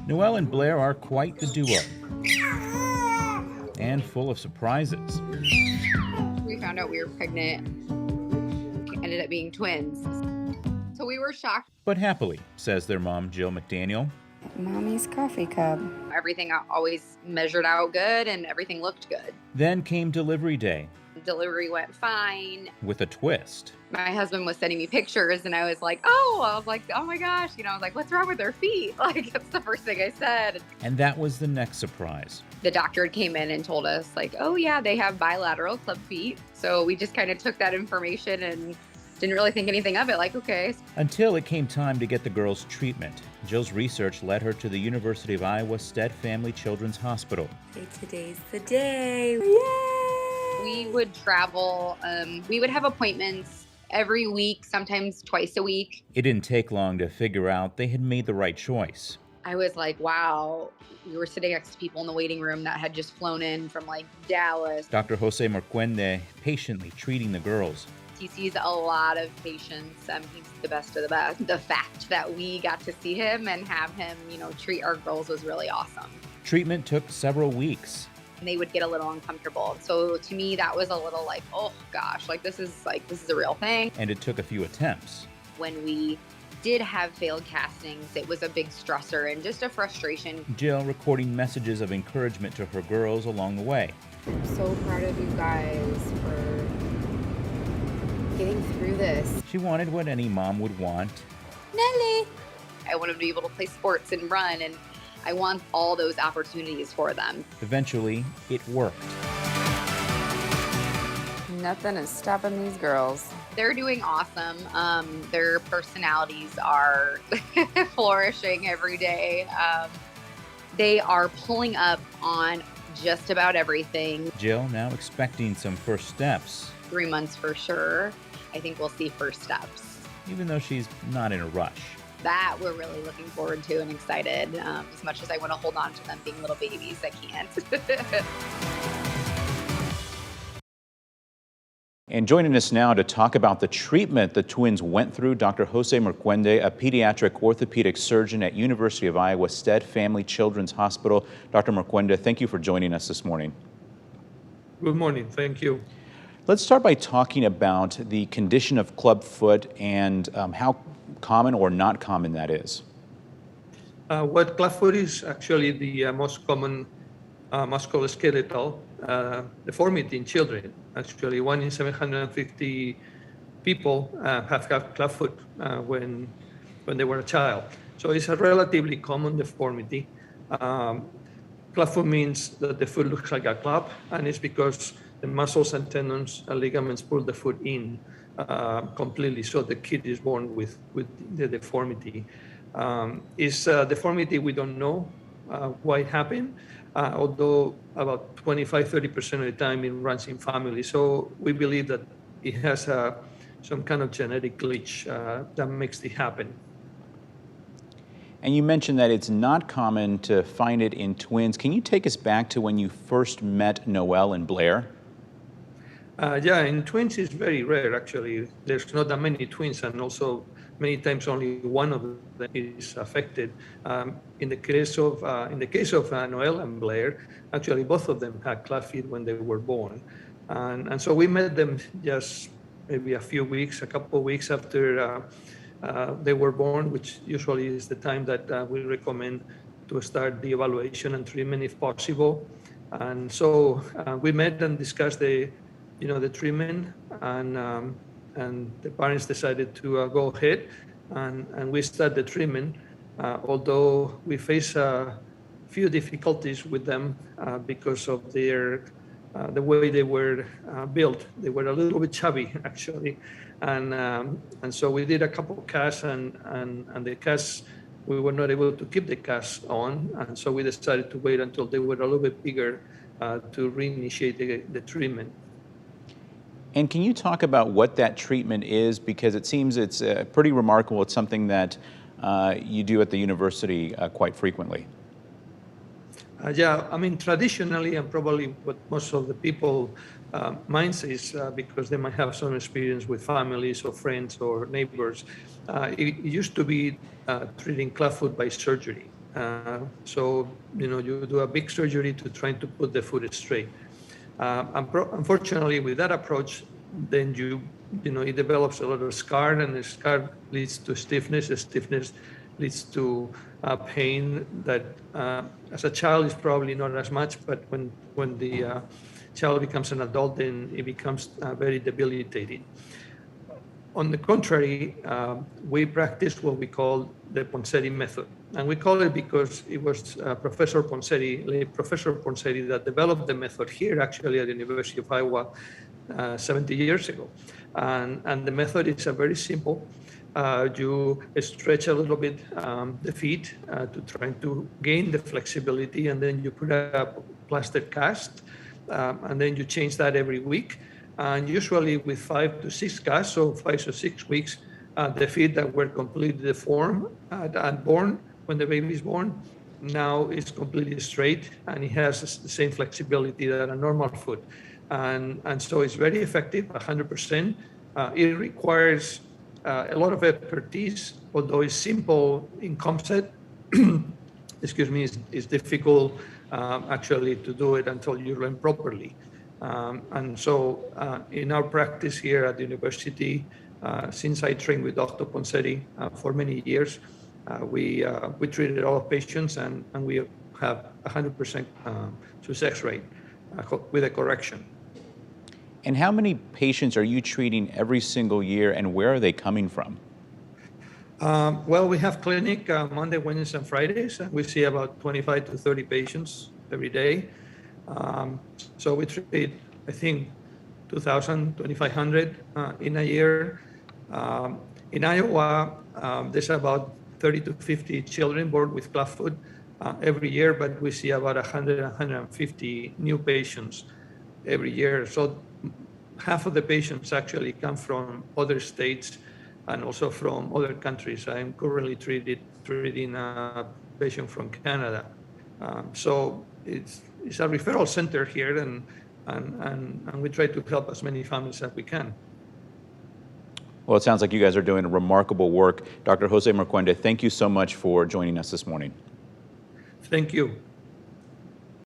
Noelle and Blair are quite the duo and full of surprises. We found out we were pregnant, ended up being twins. So we were shocked. But happily, says their mom, Jill McDaniel. Mommy's coffee cup. Everything always measured out good and everything looked good. Then came delivery day. Delivery went fine. With a twist. My husband was sending me pictures and I was like, oh my gosh. I was like, what's wrong with their feet? Like, that's the first thing I said. And that was the next surprise. The doctor came in and told us like, oh yeah, they have bilateral club feet. So we just kind of took that information and didn't really think anything of it, like, okay. Until it came time to get the girls treatment. Jill's research led her to the University of Iowa Stead Family Children's Hospital. Hey, today's the day. Yay! We would travel, we would have appointments every week, sometimes twice a week. It didn't take long to figure out they had made the right choice. I was like, wow, we were sitting next to people in the waiting room that had just flown in from like Dallas. Dr. Jose Morcuende patiently treating the girls. He sees a lot of patients. He's the best of the best. The fact that we got to see him and have him, treat our girls was really awesome. Treatment took several weeks. And they would get a little uncomfortable. So to me, that was a little like, oh gosh, this is a real thing. And it took a few attempts. When we did have failed castings, it was a big stressor and just a frustration. Jill recording messages of encouragement to her girls along the way. I'm so proud of you guys for getting through this. She wanted what any mom would want. Nelly! I want them to be able to play sports and run, and I want all those opportunities for them. Eventually, it worked. Nothing is stopping these girls. They're doing awesome. Their personalities are flourishing every day. They are pulling up on just about everything. Jill now expecting some first steps. 3 months for sure. I think we'll see first steps. Even though she's not in a rush. That we're really looking forward to and excited. As much as I want to hold on to them being little babies, I can't. And joining us now to talk about the treatment the twins went through, Dr. Jose Morcuende, a pediatric orthopedic surgeon at University of Iowa Stead Family Children's Hospital. Dr. Morcuende, thank you for joining us this morning. Good morning. Thank you. Let's start by talking about the condition of club foot and how common or not common that is. What club foot is actually the most common muscular skeletal deformity in children. Actually, 1 in 750 people have club foot when they were a child. So it's a relatively common deformity. Club foot means that the foot looks like a club, and it's because the muscles and tendons and ligaments pull the foot in completely, so the kid is born with the deformity. It's a deformity we don't know why it happened, although about 25-30% of the time it runs in families. So we believe that it has some kind of genetic glitch that makes it happen. And you mentioned that it's not common to find it in twins. Can you take us back to when you first met Noelle and Blair? Yeah, in twins it's very rare actually. There's not that many twins, and also many times only one of them is affected. In the case of Noelle and Blair, actually both of them had club feet when they were born, and so we met them just maybe a couple of weeks after they were born, which usually is the time that we recommend to start the evaluation and treatment if possible. And so we met and discussed the treatment, and the parents decided to go ahead, and we started the treatment, although we face a few difficulties with them because of the way they were built. They were a little bit chubby, actually, and so we did a couple of casts, and the casts, we were not able to keep the casts on, and so we decided to wait until they were a little bit bigger to reinitiate the treatment. And can you talk about what that treatment is? Because it seems it's pretty remarkable. It's something that you do at the university quite frequently. Yeah, I mean, traditionally, and probably what most of the people minds is because they might have some experience with families or friends or neighbors. It used to be treating clubfoot by surgery. So, you do a big surgery to try to put the foot straight. Unfortunately, with that approach, then it develops a lot of scar, and the scar leads to stiffness. The stiffness leads to pain that, as a child, is probably not as much, but when the child becomes an adult, then it becomes very debilitating. On the contrary, we practice what we call the Poinsetti Method. And we call it because it was Professor Poinsetti that developed the method here, actually, at the University of Iowa 70 years ago. And the method is very simple. You stretch a little bit the feet to try to gain the flexibility, and then you put a plaster cast, and then you change that every week. And usually with 5 to 6 casts, so 5 to 6 weeks, the feet that were completely deformed and born, when the baby is born, now it's completely straight, and it has the same flexibility that a normal foot. And so it's very effective, 100%. It requires a lot of expertise, although it's simple in concept. Excuse me, it's difficult actually to do it until you learn properly. And so in our practice here at the university, since I trained with Dr. Poinsetti for many years, we treated a lot of patients, and we have 100% success rate with a correction. And how many patients are you treating every single year, and where are they coming from? Well, we have clinic Monday, Wednesdays, and Fridays, and we see about 25 to 30 patients every day. So we treat, I think, 2,000, 2,500 in a year. In Iowa, there's about 30 to 50 children born with clubfoot every year, but we see about 100, 150 new patients every year. So half of the patients actually come from other states and also from other countries. I'm currently treating a patient from Canada. So it's a referral center here, and we try to help as many families as we can. Well, it sounds like you guys are doing remarkable work. Dr. Jose Morcuende, thank you so much for joining us this morning. Thank you.